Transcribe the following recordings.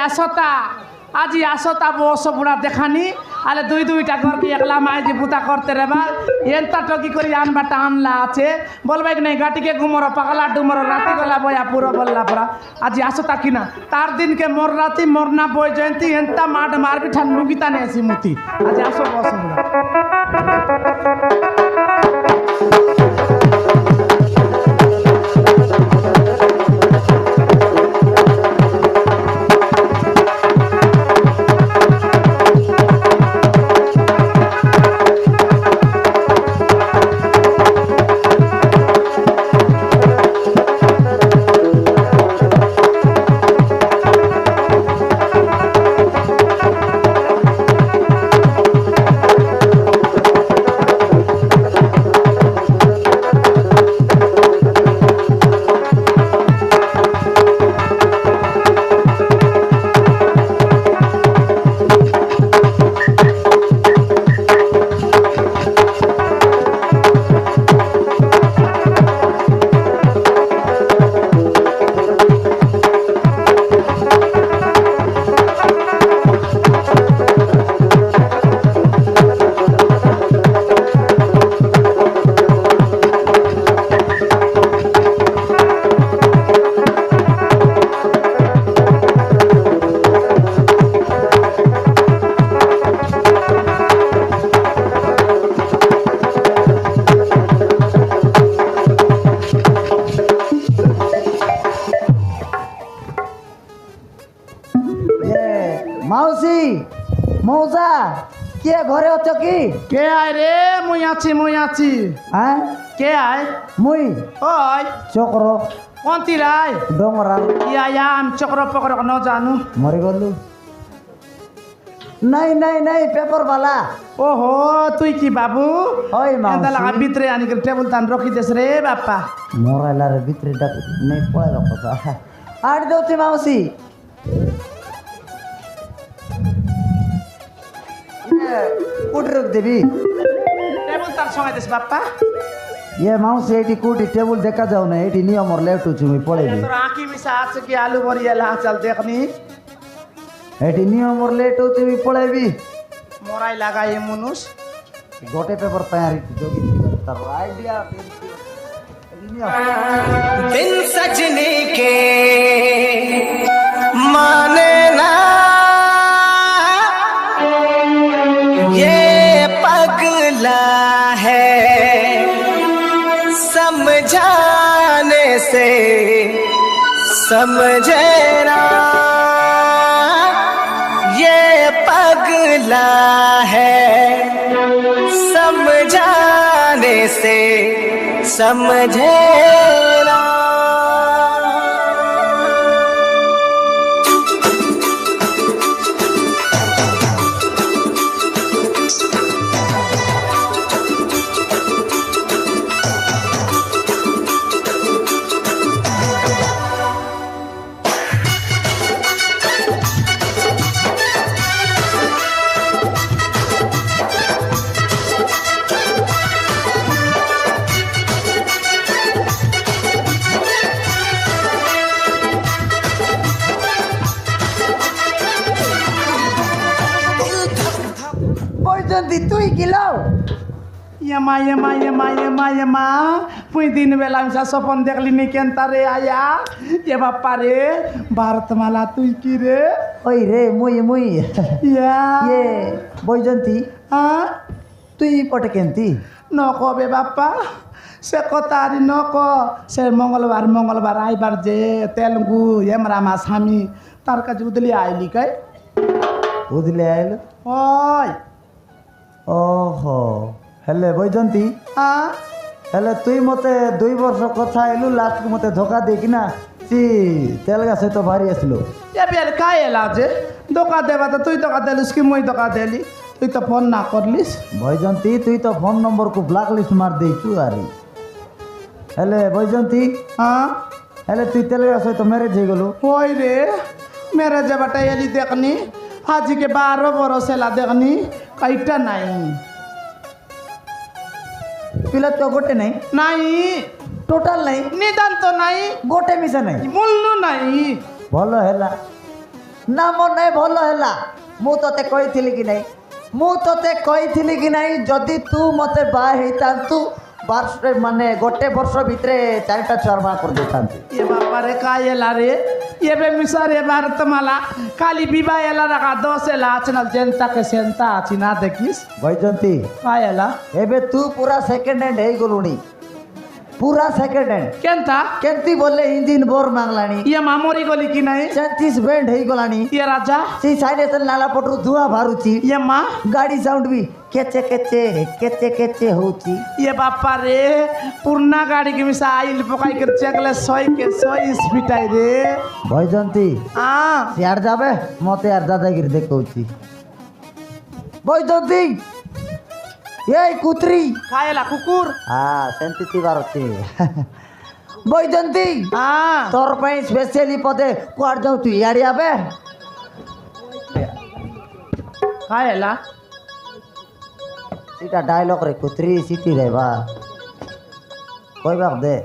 আসতা আজি আসতা বস বুড়া দেখানি আলে দুই দুইটা ঘর কি একলা মাই যে বুতা করতে রেবা এনতা টকি করি আনবাটা আনলা আছে বলবে কি নাই গাটিকে ঘুমর পাগলা ডুমর রাতি বেলা বয়া পুরো বললা পড়া আজি আসতা কিনা তার দিনকে মোর রাতি মোর না বই জয়ন্তী এনতা মাঠ মারবি ঠান লুকিতা নেছি মুতি আজি আসো বস বুড়া মাউসি মৌসা কে ঘরে আছো কি? কে আয় রে মুই আছি হ্যাঁ কে আয় মুই ওই চক্র কোনটি রায় ডোংরা ইয়া আমি চক্র পকর ন জানু মরে গলু নাই নাই নাই পেপার বালা ওহো তুই কি বাবু ওই এন্তা লাগা মাউসি ভিতরে আনি করে টেবিল তান রখি দেস রে বাপা মোরাইলার ভিতরে ডাক নেই পড়াইবা কথা আর দেউতি মাউসি কোটি রোগ দেবি টেবিল তান সময় দেস বাপা ইয়ে মাউসি এটি কোটি টেবিল দেখা যাও না এটি নিয়মর লেট হচ্ছে মুই পড়াইবি তোর আঁকি মিশা আছে কি আলু বরিয়ালা চল দেখনি এটি নিয়মর লেট হচ্ছে মুই পড়াইবি মরাই লাগাই মনুষ গোটে পেপার পায়ারি যোগী তার আইডিয়া बिन सजने के माने ना ये पगला है समझाने से समझे ना ये पगला है समझाने से समझे ना বৈজন্তী তুই গিলাও এমা পুই দিন বেলা আমি স্বপন দেখলি নি কেনতা রে আয়া এ বাপ্পা রে ভারতমালা তুই কি রে ওই রে মুই মুই ইয়া ইয়ে বৈজন্তী হ্যাঁ তুই পটে কেনতি নকবে বাপ্পা সে কথা আর নক সে মঙ্গলবার আইবার যে তেলুগু এমরা মা স্বামী তার কাছে উদলি আইলি কাই বুঝলে আইল ওই ওহো হেলে বৈজন্তী হ্যাঁ হেলে তুই মতে 2 বর্ষ কথা আইলু লাস্ট মতে ধোকা দেখি না সি তেল গাছ তো ভারী আসলো এবার কাই এলা যে ধোকা দেবা তো তুই ধোকা দিলিস কি মুই ধোকা দিলি তুই তো ফোন না করলিস বৈজন্তী তুই তো ফোন নম্বর কু ব্ল্যাক লিস্ট মার দেইছু আরে হেলে বৈজন্তী হ্যাঁ হেলে তুই তেল গাছ তো ম্যারেজ হয়ে গেল ওই রে মেরে যাবাটা এলি দেখনি আজকে 12 বরস এলা দেখনি কাইটা নাই পিলা তো গোটে নাই নাই টোটাল নাই নিদান তো নাই গোটে মিশা নাই মূল্য নাই ভালো হেলা ନା ମନେ ଭଲ ହେଲା ମୁଁ ତତେ କହିଥିଲି କି ନାହିଁ ମୁଁ ତତେ କହିଥିଲି କି ନାହିଁ ଯଦି ତୁ ମତେ ବାହା ହେଇଥାନ୍ତୁ ମାନେ ଗୋଟେ ବର୍ଷ ଭିତରେ 4ଟା ଛୁଆ ମା କରିଦେଇଥାନ୍ତି ये बापा रे काय एला रे ये बे मिसर ये भारत मला खाली विवाह एला रखा 10 एला आचनल जनता के सेंता आछि ना देखिस ବୈଜନ୍ତି काय एला ଏବେ ତୁ ପୁରା ସେକେଣ୍ଡ ହ୍ୟାଣ୍ଡ ହେଇଗଲୁଣି ପୁରା ସେକେଣ୍ଡ ହ୍ୟାଣ୍ଡ केनता କେମିତି ବୋଲେ ଇଞ୍ଜିନ ବୋର ମାଗଲାଣି ये मामोरी गली की नहीं 37 ବେଣ୍ଡ ହେଇଗଲାଣି ये राजा ସେଇ ସାଇଡ୍ ନାଲା ପଟରୁ ଧୂଆଁ ବାହାରୁଛି ये माँ ଗାଡ଼ି ସାଉଣ୍ଡ ବି କେଚେ କେଚେ କେଚେ କେଚେ ହଉଛି ये बापा रे पुरना गाड़ी के मिसा आइल पकाई कर चेकले 100 के 100 स्पीड आई रे ବୈଜନ୍ତି हाँ ସିଆଡ଼େ ଯାବେ ମତେ ୟାର ଦାଦାଗିରି ଦେଖଉଛି ବୈଜନ୍ତି ଏଇ କୁତ୍ରୀ काय एला कुकुर ସେମିତି ଥିବାର ଅଛି ବୈଜନ୍ତି हाँ ତୋର ପାଇଁ ସ୍ପେଶିଆଲି ପଦେ କୁଆଡ଼େ ଯାଉଛୁ ଇଆଡ଼େ ଆବେ काय एला ସେଇଟା ଡାଇଲଗରେ କୁତ୍ରୀ ସିଟି ରହିବା କହିବାକୁ ଦେ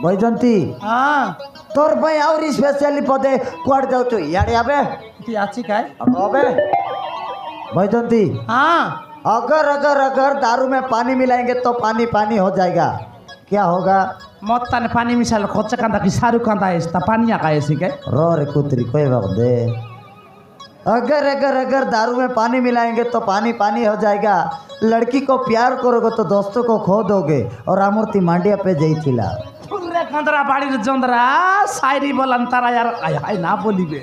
ବୈଜନ୍ତି हाँ ତୋର ପାଇଁ ଆହୁରି ସ୍ପେଶିଆଲି ପଦେ କୁଆଡ଼େ ଯାଉଛୁ ଇଆଡ଼େ ଆବେ ती आची काय अबे बैजंती हाँ अगर दारू में पानी मिलाएंगे तो पानी पानी हो जाएगा क्या होगा मत ताने पानी मिसाल खोच कांदा की सारू कांदा है पानी आका ऐसी के रो रे कुतरी कोई बात दे अगर दारू में पानी मिलाएंगे तो पानी पानी हो जाएगा लड़की को प्यार करोगे तो दोस्तों को खो दोगे और आमूर्ति मांडिया पे जई थिला रे कंदरा बाड़ी रे जंदरा शायरी बोलन तारा यार आय हाय ना बोली बे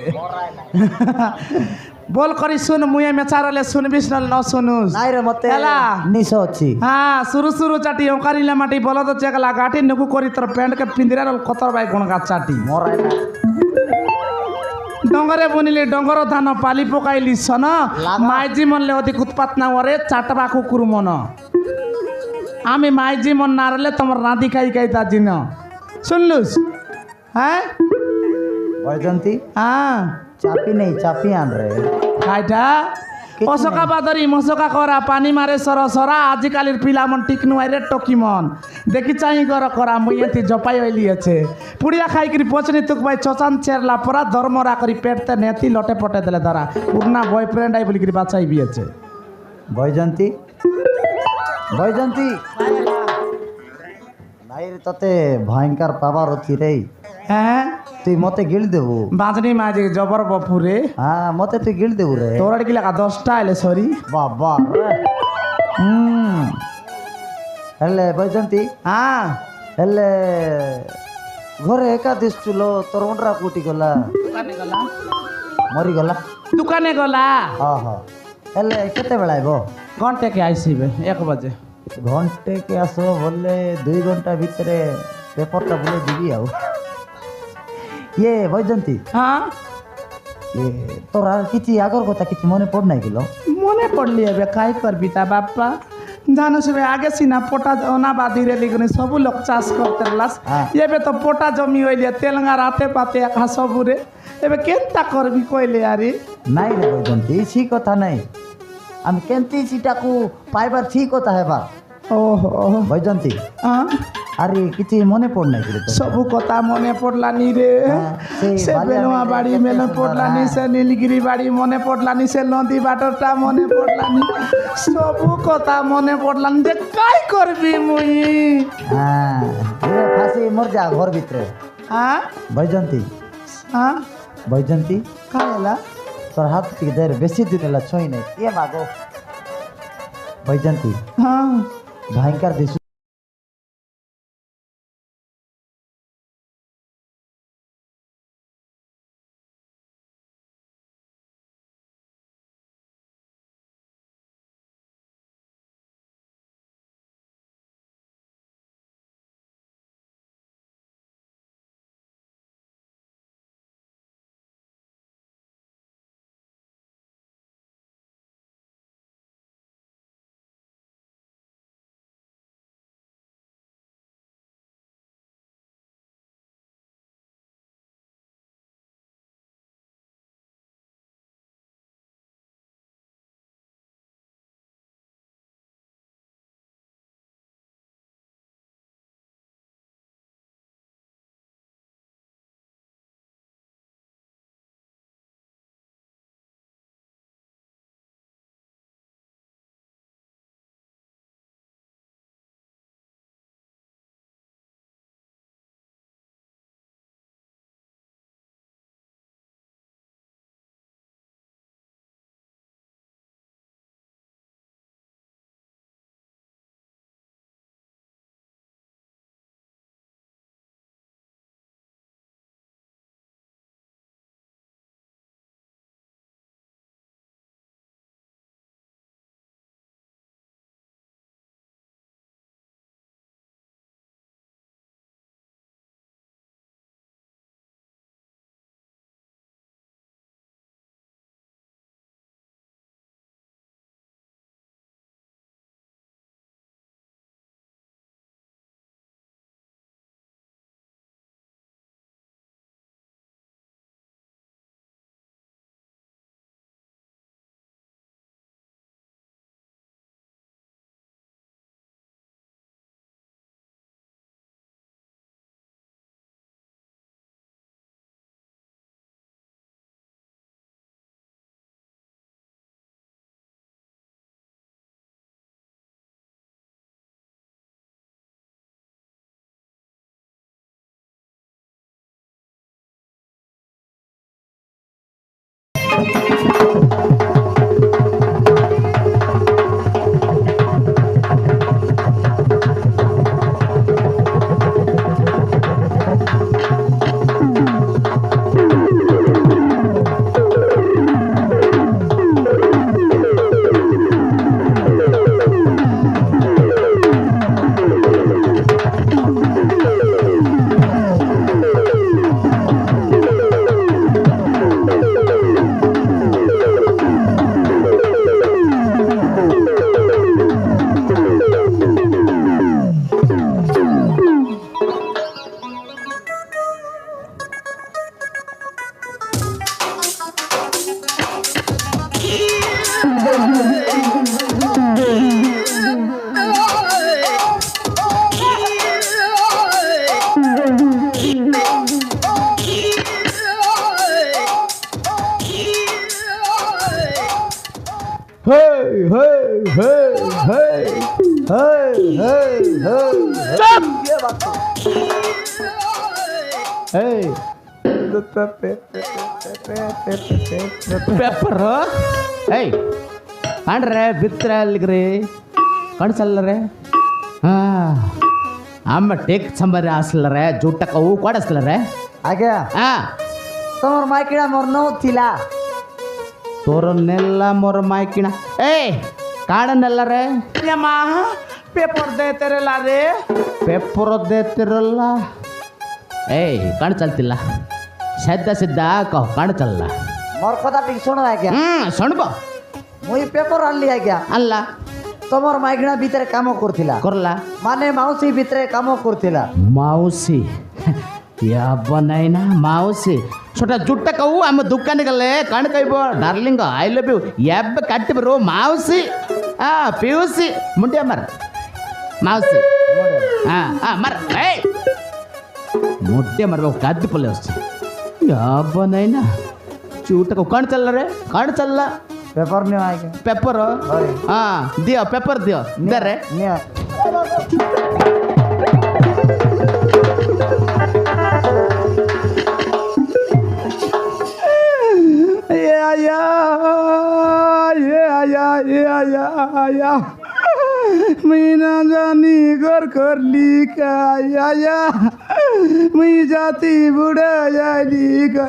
बोल करी सुन मुए मेचारले सुन बिसनल न सुनुस नाई रे मते एला निशो अछि हाँ शुरू चाटी ओकारिले माटी बोलो तो चेकला गाठी नुकु करी तर पेंट के पिंदिरा रल कतर बाई गुण गा चाटी मोराय ना डंगरे बुनिले डंगर धान पाली पकाइली सन माइजी मनले अधिक उत्पात ना वरे चाटबा कुकुर मन आमी माइजी मन नारले तमर नादी खाई खाई ताजिन सुनलुस हैं बैजंती हाँ चापी नहीं चापी आन रे खाइटा অশোকা বাদরি মশকা করা পানি মারে সর সরা আজিকালির পিলামন টিকনু আইরে টকিমন দেখি চাই গর করা মুইয়াতি জপাই হইলিয়েছে পুড়িয়া খাইকিরি পচনি তুক ভাই চচান চেরলা পরা ধর্মরা করি পেটতে নেতি লটে পটে দেলে ধরা পুরনা বয়ফ্রেন্ড আই বলিকিরি বাঁচাই বিয়েছে বৈজন্তী বৈজন্তী নাই রে ততে ভয়ঙ্কর পাবার অছি রে হ্যাঁ তুই মতে গিল দেবু বাঁচনি মাঝে জবর বপুরে হ্যাঁ মতে তুই গিল দেবু রে তোর কি লাগা 10টা আইলে সরি বাবা হেলে বৈজন্তী হ্যাঁ হেলে ঘরে একা দিশুল তোর মুন্ডরা কোটি গলা দোকানে গলা মরিগলা দোকানে গলা হ্যাঁ হ্যাঁ হেলে কেতেবেলা আইব ঘন্টে কে আইসিবে 1 বাজে ঘন্টে কে আসো বললে 2 ঘন্টা ভিতরে পেপারটা বলে দিবি আও ইয়ে বৈজন্তী হ্যাঁ তোর আর কিছু আগর কথা কিছু মনে পড় নাই গেল মনে পড়লি এবে কাই করবি তা বাপ্পা জানো সবে আগে সিনা পোটা অনাবাদি রে লিগনে সবু লোক চাষ করতে লাস হ্যাঁ। এবে তো পোটা জমি হইলে তেলঙ্গা রাতে পাতে একা সবুরে এবে কেনতা করবি কইলে আরে নাই রে বৈজন্তী সি কথা নাই আমি কেমতি সেটাকু পাইবার ঠিক কথা হেবা ওহো বৈজন্তী হ্যাঁ আরে কিছু মনে পড় নাই গেল সবু কথা মনে পড়লানি রে হ্যাঁ, সেই সে বালিয়া বেলুয়া মেলে বাড়ি কেতে মেলে সুন্দর, পড়লানি হ্যাঁ। সে নীলগিরি বাড়ি মনে পড়লানি সে নদী বাটরটা মনে পড়লানি সবু কথা মনে পড়লানি যে কাই করবি মুই হ্যাঁ এ ফাঁসি মর যা ঘর ভিতরে হ্যাঁ বৈজন্তী হ্যাঁ বৈজন্তী কাইলা তোর হাত থেকে দের বেশি দিন এলা ছই নাই এ মাগো বৈজন্তী হ্যাঁ ভয়ঙ্কর দিশু চুপ ये बात तो ಏಯ್ ಪೆಪ್ಪರ್ ಏಯ್ ಕಾಣ್ರೆ ಬಿತ್ತರ ಅಲ್ಲಿಗ್ರಿ ಕಾಣಿಸಲ್ಲರೆ ಹಾಂ ಅಮ್ಮ ಟೇಕ್ ಸಂಬಾರಿ ಹಾಸ್ಲರೆ ಜುಟ್ಟಕ್ಕ ಹೂ ಕೊಡಿಸ್ಲರೆ आ गया ಹಾಂ तोर माइकिड़ा मोर नो थिला ತೋರನ್ನೆಲ್ಲ ಮೊರ ಮಾಯ್ಕಿಣ ಏಯ್ ಕಾಡನ್ನೆಲ್ಲರೆ ಯಮ್ಮ ಪೇಪರ್ ದೇತಿರಲ್ಲ ರೇ ಪೇಪರ್ ದೇತಿರಲ್ಲ ಏಯ್ ಕಾಣಿಸಲ್ತಿಲ್ಲ ಸಿದ್ಧ ಕಹ ಕಾಣಿಸಲ್ಲ मोर कथा ठीक सुन आ गया ಸಣ್ಣ मुई पेपर आनली आ गया ಅಲ್ಲ तोमर माइकिड़ा भीतर काम करथिला ಕೊರಲ್ಲ माने माउसी भीतर काम करथिला ಮಾವುಸಿ ಯಬ್ಬ ನೈನಾ ಮಾವುಸಿ ছোট ಜುಟ್ಟ ಕವು ಆಮ ದುಕಾನ ಗಲ್ಲೆ ಕಣ್ ಕೈಬೋ ಡಾರ್ಲಿಂಗ್ ಐ ಲವ್ ಯು ಯಬ್ಬ ಕಟ್ಟಿ ಬರು ಮಾವುಸಿ ಪಿಯುಸಿ ಮುಂಡೆ ಮರ ಮಾವುಸಿ ಮರ ಏಯ್ ಮುಡ್ಡೆ ಮರ್ಬೇಕು ಕದ್ದು ಪಲ್ಲೆ ವಸ್ತು ಯಬ್ಬ ನೈನಾ ಚೂಟ ಕವು ಕಾಣ್ಸಲ್ಲ ರೇ ಕಾಣ್ಸಲ್ಲ पेपर नहीं आ गया ಪೆಪ್ಪರ್ होय ದಿಯೋ ಪೆಪ್ಪರ್ ದಿಯೋ ಇದ್ದಾರೆ नहीं आ मीना जानी घर करली का मी जाती बुढ़ा जाली का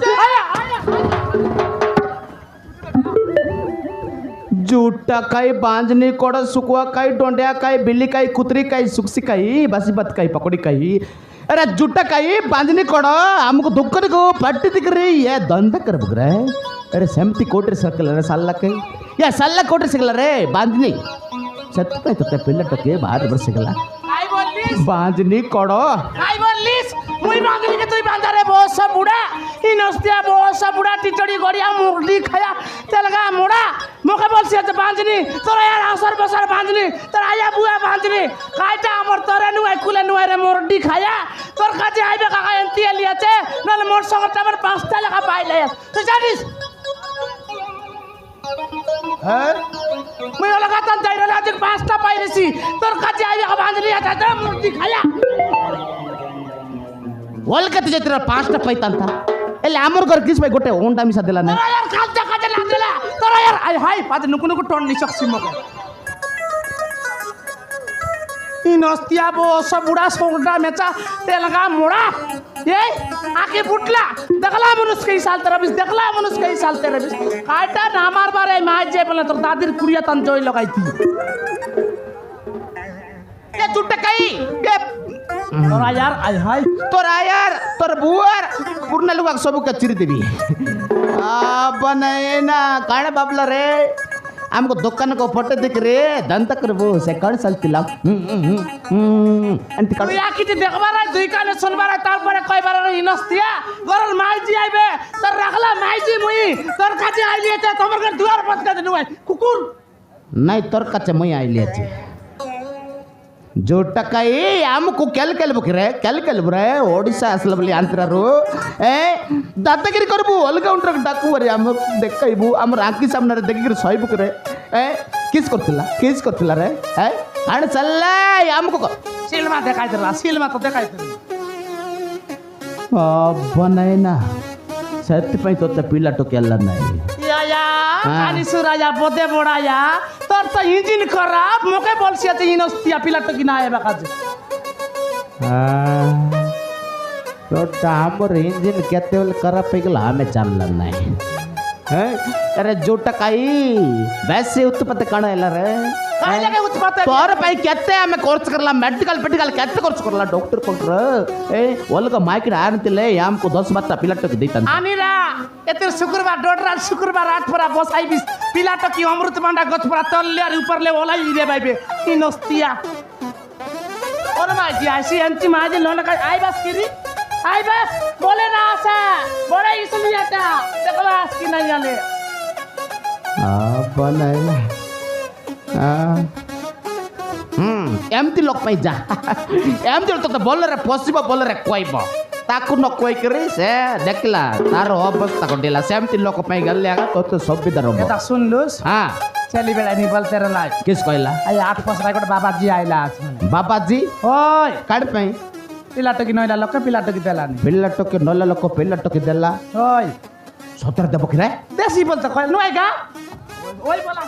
ಜೂಟಕಾಯಿ ಬಾಂಜನಿ ಕೊಡ ಸುಕುವಕಾಯಿ ಡೊಂಡ್ಯಾಕಾಯಿ ಬಿಳ್ಳಿಕಾಯಿ ಕುತ್ರಿಕಾಯಿ ಸುಕ್ಸಿಕಾಯಿ ಬಸಿಬತ್ಕಾಯಿ ಪಕೋಡಿಕಾಯಿ ಅರೆ ಜುಟ್ಟಕಾಯಿ ಬಾಂಜನಿ ಕೊಡ ಅಮ್ಗೆ ದುಃಖದಿಗೂ ಪಟ್ಟಿ ದಿಗ್ರಿ ಏ ದಂಧ ಕರ್ಬಗ್ರೆ ಅರೆ ಸೆಮ್ತಿ ಕೋಟ್ರಿ ಸರ್ಕಲ್ ಸಲ್ಲಕಾಯಿ ಯಾ ಸಲ್ಲ ಕೋಟ್ರಿ ಸಿಗಲ್ಲ ರೇ ಬಾಂಜನಿ ಸತ್ಕಾಯಿ ತತ್ತೆ ಪಿಲ್ಲಟಕ್ಕೆ ಬಾರಿ ಬರ್ ಸಿಗಲ್ಲ ಬಾಂಜನಿ ಕೊಡೋ काय बोललीस मुई मांगली के तुई बांधा रे बहुत सा बुढ़ा ही नस्तिया बहुत सा बुढ़ा टिटड़ी गड़िया मुरली खाया तेलगा मुड़ा मोके बोल से बांधनी तोरा यार असर बसर बांधनी तोरा आया बुआ बांधनी काटा हमर तोरे नुआई कुले नुआई रे मुरली खाया तोर काजे आइबे काका एंती लियाते नल मोर संग तबर पास्ता लगा पाइले तू जानिस मुई लगातार जाई रे आज पास्ता पाइरेसी तोर काजे आइबे का बांधनी आता तोरा मुरली खाया ಒಲ್ಕತ್ತೆ ಜೈತ್ರ ಪಾಸ್ಟ್ ಪೈತಂತ ಎಲ್ಲಿ ಆಮೂರ್ ಗರ್ ಕಿಸ್ ಬೈ ಗೊಟ್ಟೆ ಓಂಟಾ ಮಿಸ ದಿಲ್ಲ तोरा यार खालता काजे लागला तोरा यार आई हाय पाज नुकु नुकु टोन नि सक्सी मके इ नस्तिया बो सब बुढ़ा सोंडा मेचा तेलगा मुड़ा ए आके बुटला देखला मनुष्य के साल तेरा बिस देखला मनुष्य के साल तेरा बिस काटा ना मार बारे माय जे बोले तोर दादीर कुड़िया तन जोई लगाई थी ए ಜುಟ್ಟಕಾಯಿ ए तोरा यार आई हाय तोर आयर तोर बुआर पूर्ण लुगाग सबु कच्चिरी देवी बनेना काण बाबला रे हमको दुकान को फोटो दिख रे दंत करबो से कण सलतिला अंत तू या किती देखबार दुई काने सुनबार तार परे कई बार इ नस्तिया गरल माय जी आइबे तोर रखला माय जी मुई तोर काजे आइली ते तमर घर दुआर पत का नुआई कुकुर नहीं तोर कच्चे मई आइली अछि ಜೋಟಕಾಯಿ ಆಮಕು ಕೆಲ್ ಬುಕ್ರೆ ಓಡಿಶಾ ಅಸಲಬಲಿ ಅಂತರಾರು ಏ ದಾದಾಗಿರಿ करबु अलगा उंटर डाकू रे आम देखैबु आम राखी सामने देखिर सही बुक्रे ए किस करथिला रे ए आण चल्ला आमको सिलमा देखाइ देला सिलमा तो देखाइ देला बनाइना सत्य पई तो पिला टोकेला नहीं या हाँ। कानी सुराया बोदे बोड़ाया तोर तो इंजन खराब मोके बोलसिया ते इनस्तिया पिला तो किना आए बाकाज तो डामर इंजिन केते वेल करा पेगला हमें जानला नहीं हैं अरे जोटकाई वैसे उत्पत्ति कण ಎಲ್ಲ रे काय लगे उत्पात तोर पई केते हमें कोर्स करला मेडिकल केते कोर्स करला डॉक्टर कोंट्र ए ಒಲ್ಗ ಮಾइक ಆರ್ತಿಲೆ ಯಾಮको 10 ಬತ್ತ ಪಿಲಾಟಕ ದೈತಂತ आनिरा एते शुक्रवार डोडरा शुक्रवार 8 परा बसाई बिस पिला तो की अमृत मांडा गछ परा तल्ले और ऊपर ले ओला रे बाइबे इनस्तिया और माजी आसी अंति माजी लोन का आई बस किरी आई बस बोले ना आसा बोले इसलिए आता देखला आस की नहीं आले बनाइला एमती लोक पई जा एमती तो बोलरे पॉसिबल बोलरे कोइबो ताकु न कोइ करे से देखला तार अवस्था को देला सेमती लोक पई गल्ले तो सब बिदर एता सुन लुस हां चली बेड़ा नहीं बोलते रहा किस कहला आई 8 पसरा गोटे बाबाजी आइला आज बाबाजी ओय काड़ पे पिला टकी नइला लोक पिला टकी देलानी पिल्ला टोके नल्ला लोक पिल्ला टोके देला ओय सतर देबो कि रे देसी बोलते कहल नुआई का ओय बोला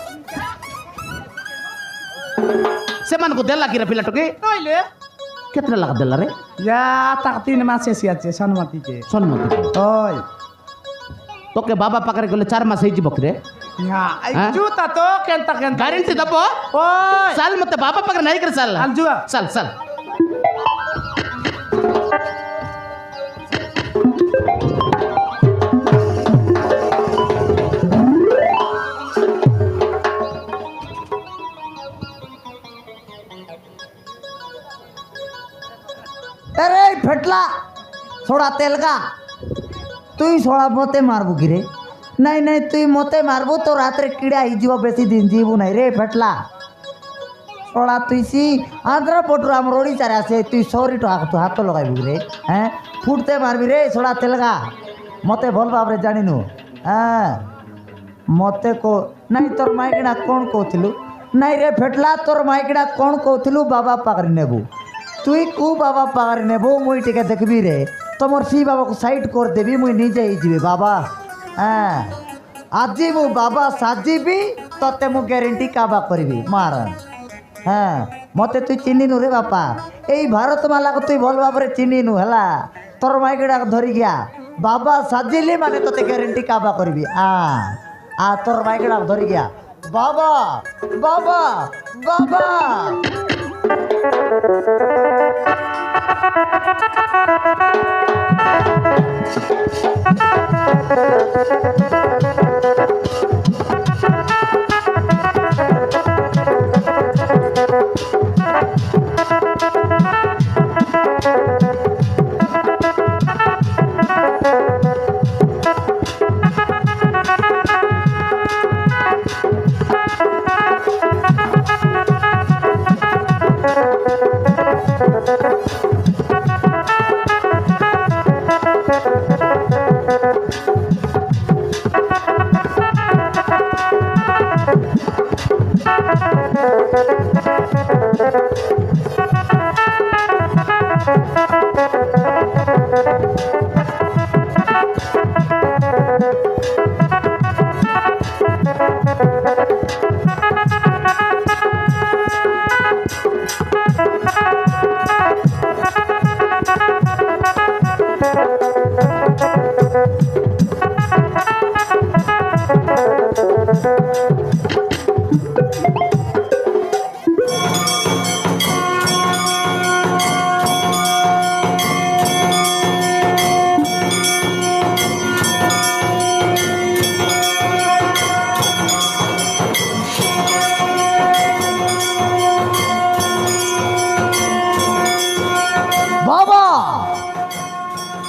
से मन को देला कि रे पिल्ला टोके नइले कितना लगा देला रे या तक 3 मास एसी আছে सनमती के सन्मति ओय तोके बाबा पकड़े गले 4 मास हे जीबो कि रे या हाँ? जूता तो केंता केंता ग्यारंटी दबो ओय साल मत बाबा पकड़ नहीं कर साल अंजू साल साल अरे फेटला थोड़ा तेल का तुई थोड़ा मते मारबू कि रे नहीं नहीं तुई मते मारबू तो रात रे कीड़ा हिजीव बेसी दिन जीवू नहीं रे फेटला थोड़ा तुई सी आंध्र पटरू आम ओडिशा रे आसे तुई 100 टका तू हाथ लगाइबू रे हैं फुटते मारबी रे थोड़ा तेल का मते भल भाव रे जानिनु हां मते को नहीं तोर माइकड़ा कोन कहथिलु नहीं रे फेटला तोर माइकड़ा कोन कहथिलु बाबा पाकर नेबू तुई कु बाबा पाकर नेबू मुई टिके देखबी रे तमर सी बाबा को साइड कर देबी मुई निजे ही जीबी बाबा हां আজি मु बाबा साजीबी तते मु ग्यारंटी काबा करबी मार हां मते तुई चिन्हिनु रे बापा एई भारत माला को तुई भल भाबरे चिन्हिनु हला तोर माइकड़ा धरी गया बाबा साजिली माने तते ग्यारंटी काबा करबी आ तोर माइकड़ा धरी गया बाबा बाबा बाबा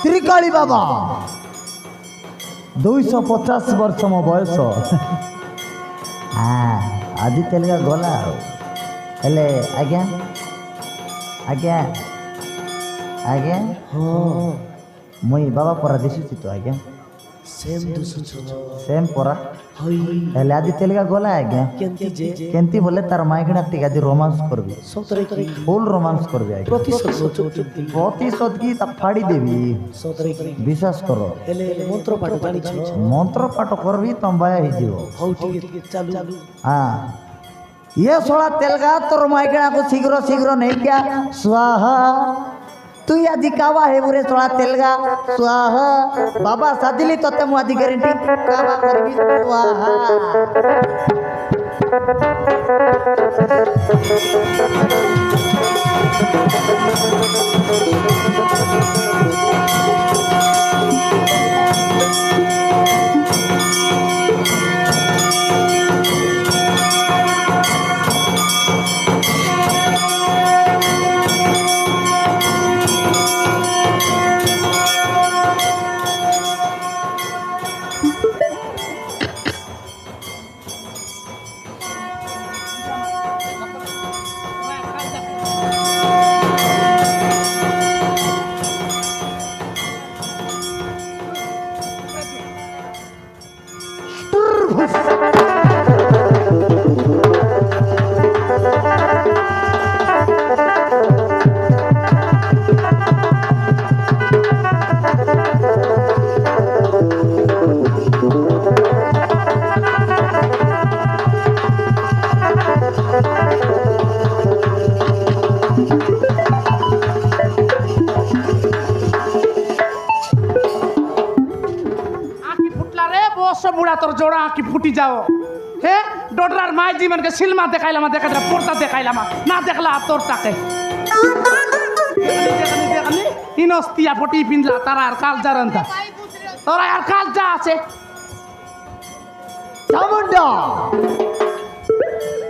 त्रिकाली बाबा 250 वर्ष मो बयस हाँ आदि तेलगा गला हेले आज्ञा आज्ञा आज्ञा हाँ मुई बाबा परा दिशुची तो आज्ञा सेम परा हेले आदि तेलगा गला आज्ञा केंती बोले तार माइकड़ा टिक आज रोमांस करबी फुल रोमांस करबी आज्ञा प्रतिशत की ता फाड़ी देवी विश्वास करो मंत्र पाठ करबी तम बाया ही जीव हाँ ये सोला तेलगा तोर माइकड़ा को शीघ्र शीघ्र नहीं क्या स्वाहा तू आज कावा है बुरे सोला तेलगा स्वाहा बाबा सादिली तते मु आज गारंटी कावा करबी स्वाहा बुढ़ा तोर जोड़ा आँखी फुटी जाओ हे डोडरार माई जी मन के सिल्मा देखाइला देखा पोर्ता देखाइला ना देखला तोर टाके देखनी इनस्तिया फटी पिंजला तारा यार काल जारंता तोरा यार काल जा আছে চামুন্ডা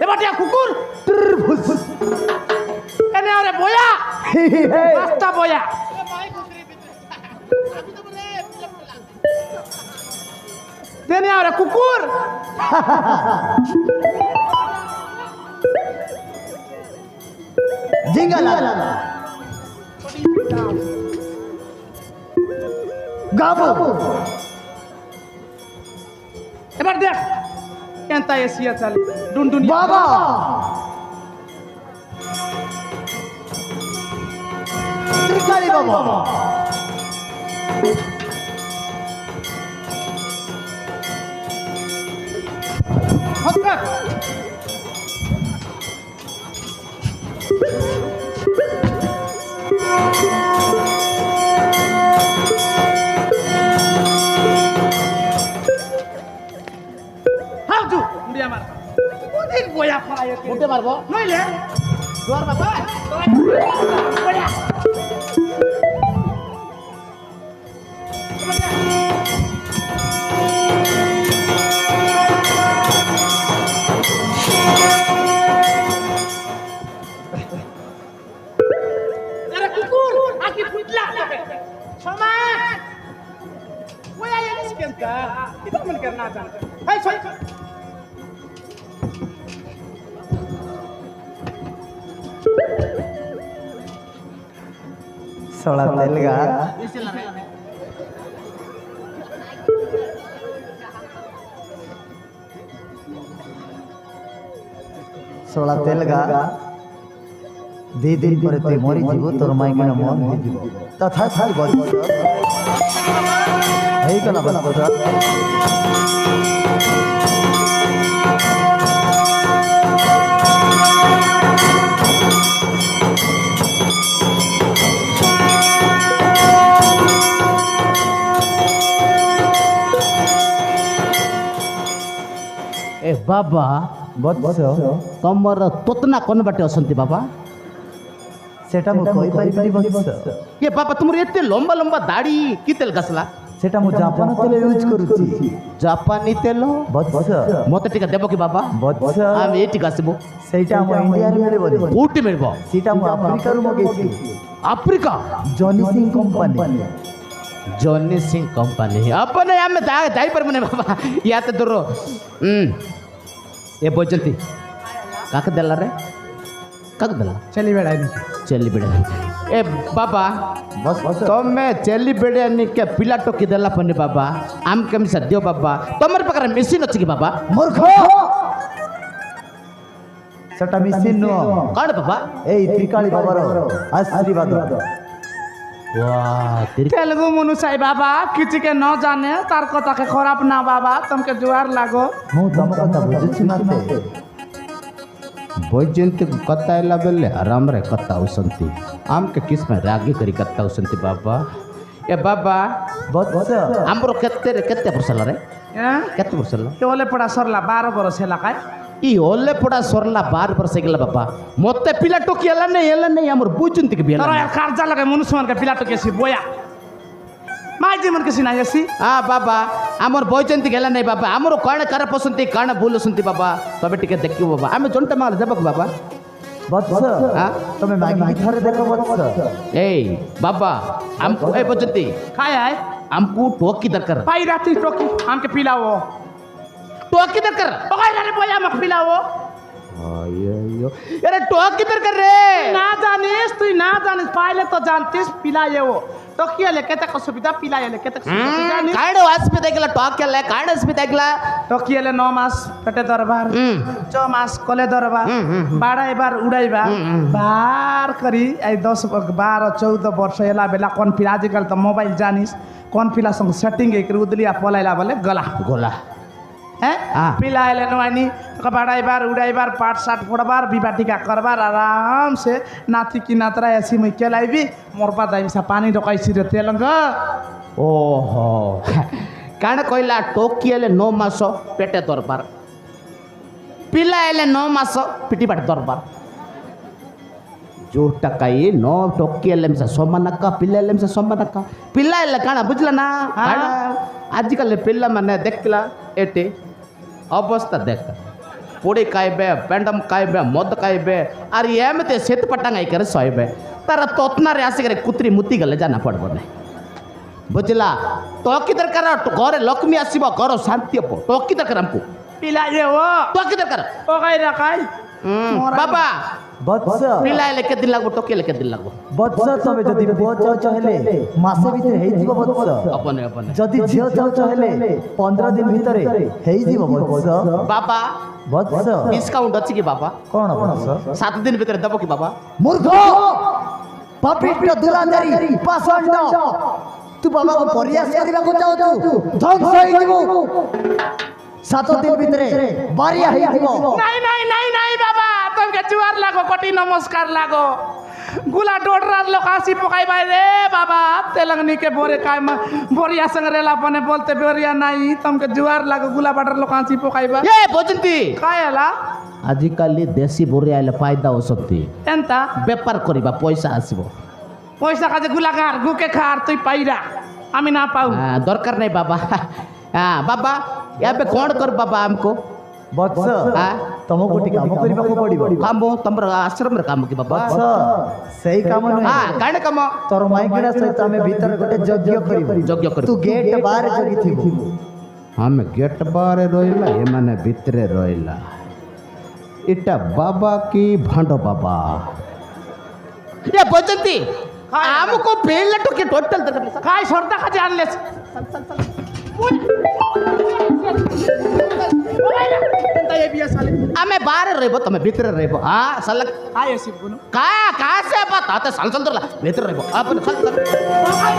এবাটিয়া কুকুর এনে আরে বয়া রাস্তা বয়া তেনে আরে কুকুর জিঙ্গালা গাবো এবার দেখ কেনতা এসিয়া চাল ডুনডুনি বাবা ত্রিকালি বাবা হঠাৎ হাউজু মুড়ি আমার অনেক বয়া ফলায় মুটে মারবো নইলে জোর বাবা বয়া আরে কুকুর আকি ফুটলা সমান বয়া এলিস কেনতা কি মন করনা জানতা হাই সই सोला तेलगा सोला तेलगा दी दिन पर तुई मरी जीव तोर माई के मन हो जीव तथा थाल बस हेई कला बस ए बाबा बस तमर तोतना कोन बाटे असंती बाबा सेटा मु कहि परिबनी बस ये बाबा तुमर एते लंबा लंबा दाढ़ी की तेल गसला सेटा मु जापान तेल यूज करूची जापानी तेल बस मते टिका देबो की बाबा बस हम ए टिका सेबो सेटा मु इंडिया रे मिले बनी कोटी मिलबो सेटा मु अफ्रीका रू मगेची Africa Johnny Singh company Johnny Singh company अपने हमें दाई पर मने बाबा या ते दुरो ए बोजंती काक देला रे काक देला चली बेड़ा चली बेड़े ए बाबा बस तमे चली बेड़े के पिला टोकी देला पनी बाबा आम केम सद्यो बाबा तमर पकर मेसिन अछि की बाबा मूर्ख सेटा मिसिन नो काड बाबा ए त्रिकाली बाबार आशीर्वाद वाह तेरी तेलुगु मनुष्य बाबा किसी के न जाने तार कथा के खराब ना बाबा तुमके जुआर लागो मु तम कथा बुझुछि माते बोजंती कत्ता इला बेले आराम रे कत्ता उसंती आम के किस में रागी करी कत्ता उसंती बाबा ए बाबा बस हमरो केते परसला रे केते परसला के ओले पड़ा सरला 12 बरस हेला काय ಈ ಒಳ್ಳೆ ಪುಡ ಸೊರ್ಲ ಬಾರ್ ಬರ್ಸಗಿಲ್ಲ ಬಾಪ ಮತ್ತೆ ಪಿಲ ಟೋಕಿ ಎಲ್ಲನೇ ଆମର ବୁଝୁନ୍ତି କି तोरा यार कार्जा लगे मनुष्य मन के पिला तो केसी बोया माई जी मन के सिना यसी ಆ ಬಾಬಾ ଆମର ବଇଛନ୍ତି ଗେଲା ନାହିଁ ବାବା ଆମର କଣ କାର ପସନ୍ତି କଣ ଭୁଲସନ୍ତି ବାବା ତମେ ଟିକେ ଦେଖିବ ବାବା ଆମେ ଜଣ୍ଟା ମାଲ ଦେବାକୁ ବାବା बस हाँ? तमे मागी थरे देखो बस ଏଇ ବାବା ଆମକୁ ଏ ବଇଛନ୍ତି काय है ଆମକୁ ଟୋକି ଦରକାର पाई राती टोकी हमके पिलाओ ଟୋକି ଦରକାର पकाई रे बोया मक पिलाओ अयो अरे टोकी दरकार रे ना जानिस तू ना जानिस पहले तो जानतीस पिलाए वो तो किया ले केते को सुविधा पिलाए ले केते सुविधा जानिस ಕಾಣ ಆಸ್ಪತ್ರೆ ಆಗಿಲ್ಲ ಟೋಕ್ ಎಲ್ಲ ಕಾಣ ಆಸ್ಪತ್ರೆ ಆಗಿಲ್ಲ तो किया ले 9 मास पेटे दरबार 6 मास कोले दरबार 12 बार उड़ाइबा बार करी आई 10 12 14 वर्ष एला बेला कौन फिर आजकल तो मोबाइल जानिस कौन फिला संग सेटिंग एक उदलिया पलाइला बोले गला गोला हैं हाँ। पिलाए नवानी बाड़ाई बार उड़ाई बार पाठ साठ फोड़बार विवाह टीका करबार आराम से नाती की नातरा ऐसी मैं के लाइबी मोर पास आई सा पानी डकाई सी रे तेलंग ओहो କାଣା କହିଲା ଟୋକି ହେଲେ 9 ମାସ ପେଟେ ଦରବାର ପିଲା ହେଲେ 9 ମାସ ପିଟି ବାଟ ଦରବାର ଯୋଉଟା କାଇ 9 ଟୋକି ହେଲେ ମିଶା ସମାନ ଏକା ପିଲା ହେଲେ ମିଶା ସମାନ ଏକା ପିଲା ହେଲେ କାଣା ବୁଝିଲା ନା କାଣା ଆଜିକାଲି ପିଲାମାନେ ଦେଖିଲା ଏଠି ଅବସ୍ଥା ଦେଖ ପୋଡ଼ି ଖାଇବେ ପେଣ୍ଡମ ଖାଇବେ ମଦ ଖାଇବେ ଆର୍ ଏମିତି ଶୀତ ପଟାଙ୍ଗ ହେଇକରି ଶୋଇବେ ତାର ତତ୍ନାରେ ଆସିକରି କୁତ୍ରି ମୁତି ଗଲେ ଜାନା ପଡ଼ବ ନାହିଁ ବୁଝିଲା ଟୋକି ଦରକାର ଘରେ ଲକ୍ଷ୍ମୀ ଆସିବ ଘର ଶାନ୍ତି ହବ ଟୋକି ଦରକାର ଆମକୁ पिला ये वो ଟୋକି ଦରକାର ओ कहीं रखाई ବାବା ବତ୍ସ ପିଲା ହେଲେ କେତେ ଦିନ ଲାଗବ ଟୋକି ହେଲେ କେତେ ଦିନ ଲାଗବ ବତ୍ସ ତମେ ଯଦି ପୁଅ ଚାହୁଁଛ ହେଲେ ମାସେ ଭିତରେ ହେଇଯିବ ବତ୍ସ ହବନି ହବନି ଯଦି ଝିଅ ଚାହୁଁଛ ହେଲେ 15 ଦିନ ଭିତରେ ହେଇଯିବ ବତ୍ସ ବାବା ବତ୍ସ ଡିସକାଉଣ୍ଟ ଅଛି କି ବାବା କଣ ବତ୍ସ 7 ଦିନ ଭିତରେ ଦେବ କି ବାବା ମୂର୍ଖ ପାପିଷ୍ଟ ଦୁରାଚାରୀ ପାଷଣ୍ଡ ତୁ ବାବାକୁ ପରିହାସ କରିବାକୁ ଚାହୁଁଛୁ ଧ୍ୱଂସ ହେଇଯିବୁ 7 ଦିନ ଭିତରେ ବାରିଆ ହେଇଯିବ नहीं नहीं नहीं नहीं बाबा तुमके जुआर लागो कोटी नमस्कार लागो गुला डोडरा लोग आसी पकाई भाई रे बाबा तेलंगनी के बोरे काय बोरिया संग रेला पने बोलते बोरिया नहीं तुमके जुआर लागो गुला बाटर लोग आसी पकाई बा ଏ ବଜନ୍ତି काय हला ଆଜିକାଲି ଦେଶୀ ବୋରି ଆଇଲେ ଫାଇଦା ଅଛନ୍ତି एंता ବେପାର କରିବା ପଇସା ଆସିବ पैसा का गुला गार गुके खार तुई पाइरा आमी ना पाऊ ଦରକାର ନାହିଁ ବାବା ବାବା ଏବେ କ'ଣ କର ବାବା ଆମକୁ ବତ୍ସ हाँ? ତମକୁ ଗୋଟେ କାମ କରିବାକୁ ପଡିବ କାମ ତମର ଆଶ୍ରମରେ କାମ କି ବାବା ବତ୍ସ ସେଇ କାମ ନୁହେଁ କାଣ କାମ ତୋର ମାଇକିଡ଼ା ସହିତ ଆମେ ଭିତରେ ଗୋଟେ ଯଜ୍ଞ କରିବୁ ଯଜ୍ଞ କରିବୁ। ତୁ ଗେଟ୍ ବାହାରେ ଜଗିଥିବୁ ଆମେ ଗେଟ୍ ବାହାରେ ରହିଲା ଏମାନେ ଭିତରେ ରହିଲା ଏଟା ବାବା କି ଭାଣ୍ଡ ବାବା ଏ ବଜନ୍ତି ଆମକୁ ପିଲାଠୁ କି ଟୋଟାଲ ଦରକାର काय सोडता का जान ले ଆମେ ବାହାରେ ରହିବ ତମେ ଭିତରେ ରହିବ ସାଲା काय ऐसी बोलो କା ସେ ବା ତାତେ ସାଲ ସାଲ ଧରଲା ଭିତରେ ରହିବ ଆପଣ ସାଲ ସାଲ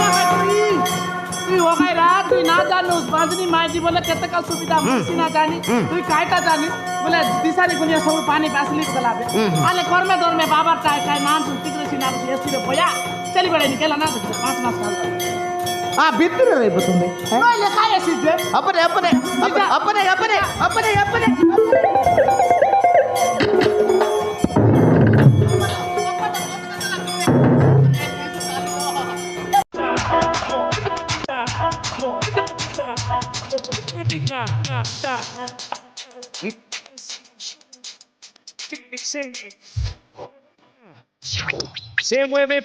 তুই हो गई रात তুই না জানুস বাজনি মাইজি বলে কেতে কাল সুবিধা মুসি না জানি তুই কাইটা জানিস বলে দিশারি গুনিয়া সব পানি পাসলি গলাবে আলে কর্মে দরমে বাবার টাই কাই মান সুতিগ্রে সিনা এসি রে ভয়া চলি বড়ে নিকেলা না 5 মাস কাল ଭିତରେ ରହିବ ତୁମେ নইলে কাই এসি যে अपने अपने अपने अपने अपने अपने अपने Se mueve.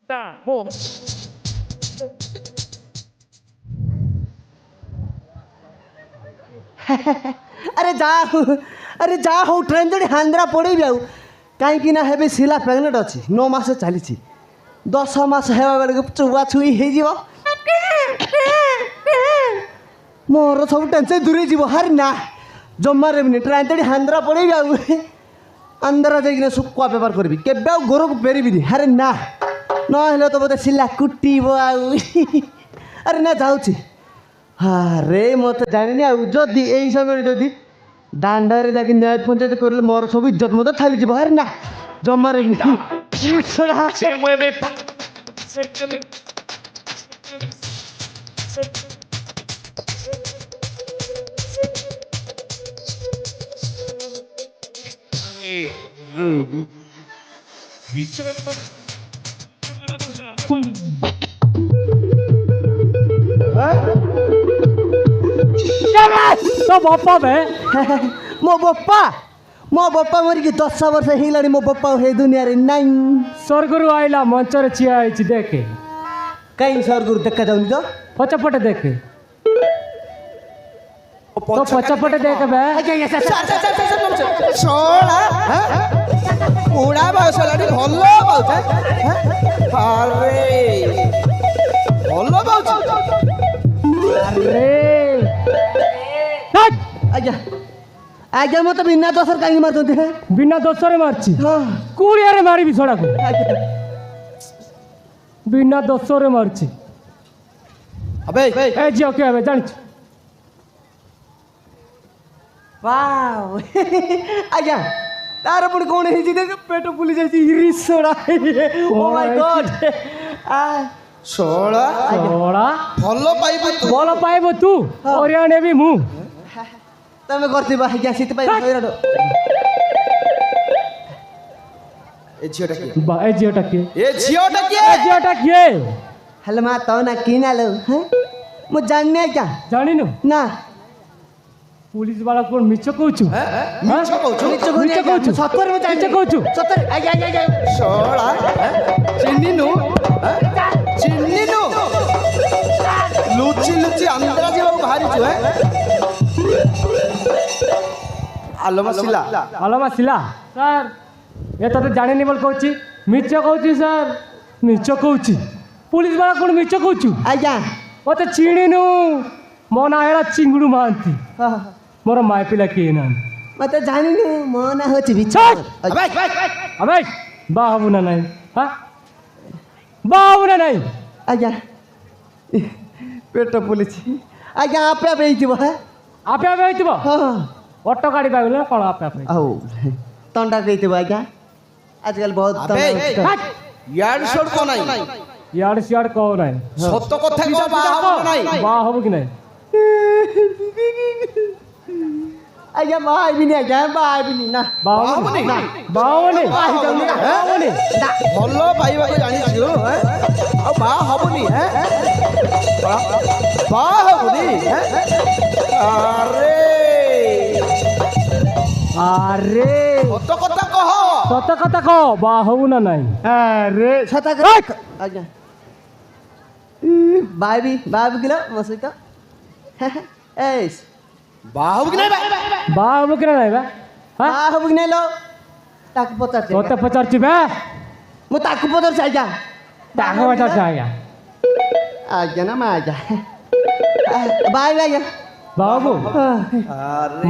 Tá, bom. अरे जा हो ट्रेन जोड़ी हांद्रा पड़े भी आउ कहीं ना हेबे सिला प्रेगनेंट अच्छी 9 मास चली 10 मास हेबा बेले चुआ छुई हो मोर सब टेंशन दूरे जीव हर ना जमा रेबनी ट्रेन जोड़ी हांद्रा पड़े भी आउ अंदर जाइए सुखुआ बेपार करी केबे गोर को पेरबी हरे ना ना तो बोधे सिला कुटीब आउ ଆରେ ନା ଯାଉଛି ଆରେ ମୋତେ ଜାଣିନି ଆଉ ଯଦି ଏଇ ସମୟରେ ଯଦି ଦାଣ୍ଡରେ ଯାଇକି ନ୍ୟାୟ ପଞ୍ଚାୟତ କରିଲେ ମୋର ସବୁ ଇଜ୍ଜତ ମୋତେ ଛାଡ଼ିଯିବ ଆରେ ନା ଜମାରେ Se mueve. तो बापा बे ମୋ ବାପା ମରିକି 10 ବର୍ଷ ହେଇଗଲାଣି ମୋ ବାପା ହେ ଦୁନିଆରେ ନାଇଁ स्वर्गरु आइला मंचर छिया आइछि देखे କାହିଁ ସ୍ୱର୍ଗରୁ ଦେଖାଯାଉନି ତ पछपटे देखे तो पछपटे देख बे ଶଳା ବୁଢ଼ା ବୟସ ହେଲାଣି ଭଲ ପାଉଛ ଆରେ ଭଲ ପାଉଛ अरे हट! ଆଜ୍ଞା ଆଜ୍ଞା ମୋତେ ବିନା ଦୋଷରେ କାହିଁକି ମାରୁଛନ୍ତି ହେ बिना दोषरे मारछि ହଁ कुड़ियारे मारिबि छोड़ा को ଆଜ୍ଞା बिना दोषरे मारछि अबे ए जियो के आबे जानिछु वाव ଆଜ୍ଞା ତାର ପୁଣି କ'ଣ ହେଇଛି ଦେଖ ପେଟ ଫୁଲି ଯାଇଛି ଇରିସୋଡ଼ା ଓ ମାଇ ଗଡ୍ ଶଳା छोड़ा ଭଲ ପାଇବୁ ତୁ बोल पाइबो तू ओरियाने भी मु ତମେ କରିଥିବ ଆଜ୍ଞା ସେଥିପାଇଁ ହଇରାଣ ଏ ଝିଅଟା କିଏ बा ए जियोटा के ଏ ଝିଅଟା କିଏ ए जियोटा के ହେଲେ ମା ତୋ ନା କି ନା लो ମୁଁ ଜାଣିନି ଆଜ୍ଞା जानिनु ନା पुलिस वाला कोन मिଛ कहूछु ମିଛ କହୁଛୁ ମିଛ କହୁଛୁ ସତରେ ମୁଁ ମିଛ କହୁଛୁ ସତରେ ଆଜ୍ଞା ଆଜ୍ଞା ଆଜ୍ଞା ଶଳା ଚିହ୍ନିନୁ ଚିହ୍ନିନୁ ଲୁଚି ଲୁଚି ଆନ୍ଧ୍ରା ଯିବାକୁ ବାହାରିଛୁ ଆଲୋମା ଶିଲା आलमा सिला सर ये तो जानिनी बोल कहूची मिଛ कहूची सर मिଛ कहूची पुलिस वाला कोन मिଛ कहूछु ଆଜ୍ଞା ओते चिणिनु मो ना हेला चिंगुडू मानती ହଁ, ହଁ। मोर माय पिला किए ना ମୋତେ ଜାଣିନି ମୋ ନା ହେଉଛି ବିଛ अबे बाबू ना नहीं हां बाबू ना नहीं ଆଜ୍ଞା ପେଟ ଫୁଲିଛି ଆଜ୍ଞା ଆପେ ଆପେ ହେଇଥିବ ହେ आपे आपे होइतबो ହଁ ऑटो गाड़ी पाइबले कोन आपे आपे ଆଉ ତଣ୍ଡା ହେଇଥିବ ଆଜ୍ଞା ଆଜିକାଲି ବହୁତ ଆବେ ତଣ୍ଡା ୟାଡ ସଡ କୋ ନାହିଁ यार सियाड़ कहो नहीं ସତ କଥା କହ ବାହା ହବ ନାହିଁ बा होबो कि नहीं ଆଜ୍ଞା ବାହା ହେବିନି ଆଜ୍ଞା ବାହା ହେବିନି ନା बावनी ବାହା बावनी बावनी ଭଲ ପାଇବାକୁ ଜାଣିଛୁ ଆଉ ବାହା ହବୁନି ବାହା ହବୁନି ଆରେ अरे ସତ କଥା କହ सत कथा कहो बा होबो ना नहीं ଆରେ ସତ ଆଜ୍ଞା ବାହା ବି କିଲୋ ମୋ ସହିତ ଏଇ ବାହା ହବୁ କି ନାହିଁ बा होबो कि नहीं बा हां ବାହା ହବୁ କି ନାଇଁ ଲୋ ତାକୁ ପଚାରୁଛି तोते पचारछि बे ମୁଁ ତାକୁ ପଚାରୁଛି ଆଜ୍ଞା ताको पचारछि आया ଆଜ୍ଞା ନା ମା ଆଜ୍ଞା ବାହା ହେବି ଆଜ୍ଞା बाबू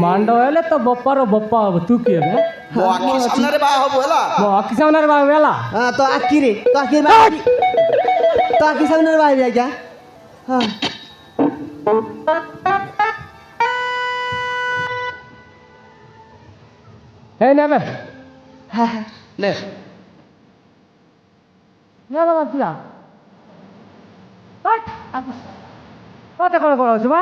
मांडो हेले तो बप्पारो बप्पा अब तू किए बे ମୋ ଆଖି ସାମ୍ନାରେ ବାହା ହବୁ ହେଲା मो आखि सामने बा वेला ହଁ ତ ଆଖିରେ ତ ଆଖିରେ ବାହା ହେବି ତ ଆଖି ସାମ୍ନାରେ ବାହା ହେବି ଆଜ୍ଞା ହଁ हे ने बे ନେ ना ना मसला हट कते कोन कोन बा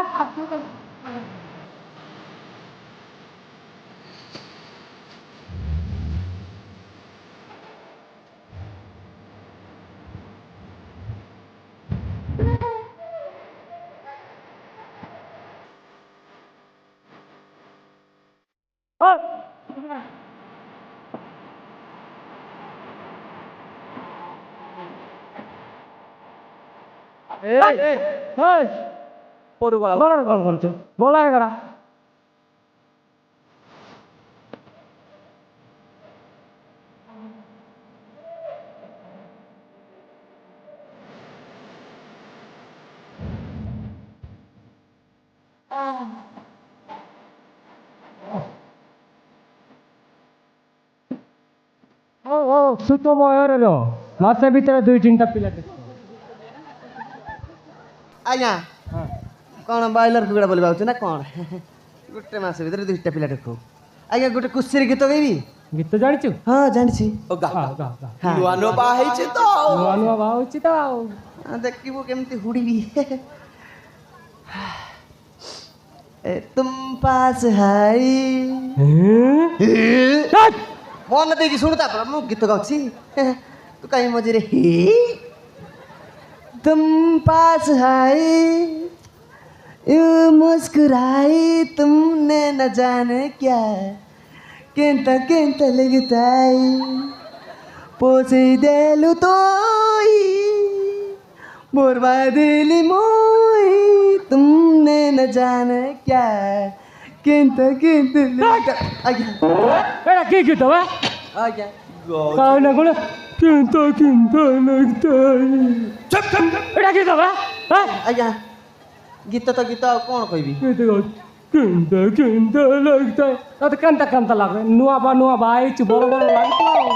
बोला है करा ସୁତ ମୟରେ ମାସେ ଭିତରେ 2-3ଟା ପିଲା ଆଜ୍ଞା କ'ଣ ବ୍ରଏଲର କୁକୁଡ଼ା ବୋଲି ଭାବୁଛୁ ନା କ'ଣ ଗୋଟେ ମାସ ଭିତରେ 2ଟା ପିଲା ଦେଖୁ ଆଜ୍ଞା ଗୋଟେ କୁସିରେ ଗୀତ ଗାଇବି ଗୀତ ଜାଣିଛୁ ହଁ ଜାଣିଛି ନୂଆ ନୂଆ ବାହା ହେଇଛି ତ ନୂଆ ନୂଆ ବାହା ହଉଛି ତ ଆଉ ଦେଖିବୁ କେମିତି ହୁଡ଼ିବି ତୁମ ପାସ ହାଇ ମନ ଦେଇକି ଶୁଣୁ ତାପରେ ମୁଁ ଗୀତ ଗାଉଛି ତୁ କାହିଁ ମଝିରେ तुम पास आए यूं मुस्कुराई तुमने न जाने क्या केंता केंता लगता है पोसे देलु तोई बर्बादिली मोई तुमने न जाने क्या केंता केंता लगता आज्ञा ଏଇଟା କି ଗୀତ ବା आज्ञा କାଉ ନା କ'ଣ କେନ୍ତା କେନ୍ତା ଲାଗତା ଏଇଟା ଗୀତ ବା आज्ञा गीत तो गीत ଆଉ କ'ଣ କହିବି କେନ୍ତା କେନ୍ତା ଲାଗତା ତତେ କେନ୍ତା କେନ୍ତା ଲାଗେ ନୂଆ ବା ହେଇଛୁ ବଡ଼ ବଡ଼ ଲାଗୁଥିଲା ଆଉ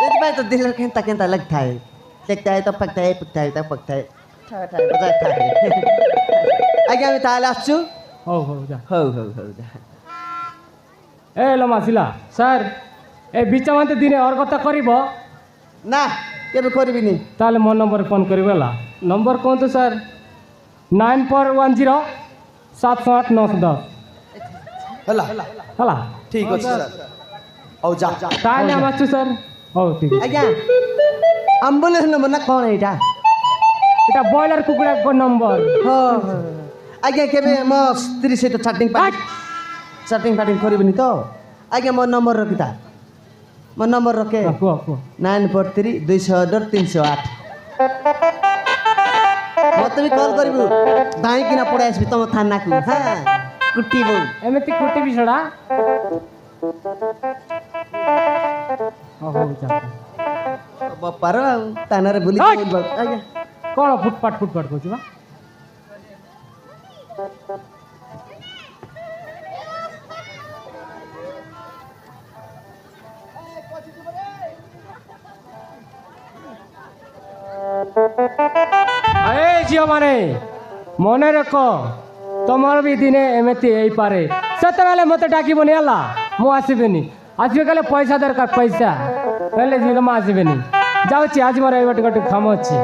ସେଥିପାଇଁ ତ ଦିଲରେ କେନ୍ତା କେନ୍ତା ଲାଗିଥାଏ ଦେଖତା ତ ପକ୍ତାଏ ପକ୍ତାଏ ତ ପକ୍ତାଏ ବଜାଇଥାଏ ଆଜ୍ଞା ଆମେ ତାହେଲେ ଆସୁଛୁ ହଉ ହଉ ଯା ହଉ ହଉ ହଉ ଯା ଏ ଲୋ ମାସିଲା ସାର୍ ଏ ବିଚାମନ୍ତେ ଦିନେ ଅର୍ଗତା କରିବ ନା କେବେ କରିବିନି ତାହେଲେ ମୋ ନମ୍ବରରେ ଫୋନ୍ କରିବ ହେଲା ନମ୍ବର କୁହନ୍ତୁ ସାର୍ 9410 708 910 ହେଲା ହେଲା ଠିକ୍ ଅଛି ସାର୍ ହଉ ଯା ତାହେଲେ ଆମେ ଆସୁଛୁ ସାର୍ ହଉ ଠିକ୍ ଅଛି ଆଜ୍ଞା ଆମ୍ବୁଲାନ୍ସ ନମ୍ବର ନା କ'ଣ ଏଇଟା ଏଇଟା ବ୍ରଏଲର କୁକୁଡ଼ାଙ୍କ ନମ୍ବର ହଁ ଆଜ୍ଞା କେବେ ମୋ ସ୍ତ୍ରୀ ସହିତ ଚାଟିଂ ଫାଟିଂ କରିବିନି ତ ଆଜ୍ଞା ମୋ ନମ୍ବର ରଖିଥା ମୋ ନମ୍ବର ରଖେ କୁହ କୁହ 943 218 308 ମତେ ବି କଲ୍ କରିବୁ ଧାଇଁକିନା ପଳେଇ ଆସିବି ତମ ଥାନାକୁ ହଁ କୁଟିବୁ ଏମିତି କୁଟିବି ଛଡ଼ା ହଉ ଯା ବାପାର ଆଉ ଥାନାରେ ବୁଲି ଆଜ୍ଞା ଆଜ୍ଞା କ'ଣ ଫୁଟପାଟ କହୁଛୁ ବା ଏ ଝିଅମାନେ ମନେ ରଖ ତମର ବି ଦିନେ ଏମିତି ହେଇପାରେ ସେତେବେଳେ ମୋତେ ଡାକିବନି ହେଲା ମୁଁ ଆସିବିନି ଆସିବେ ଗଲେ ପଇସା ଦରକାର ପଇସା ହେଲେ ଜମା ଆସିବେନି ଯାଉଛି ଆଜି ମୋର ଗୋଟେ କାମ ଅଛି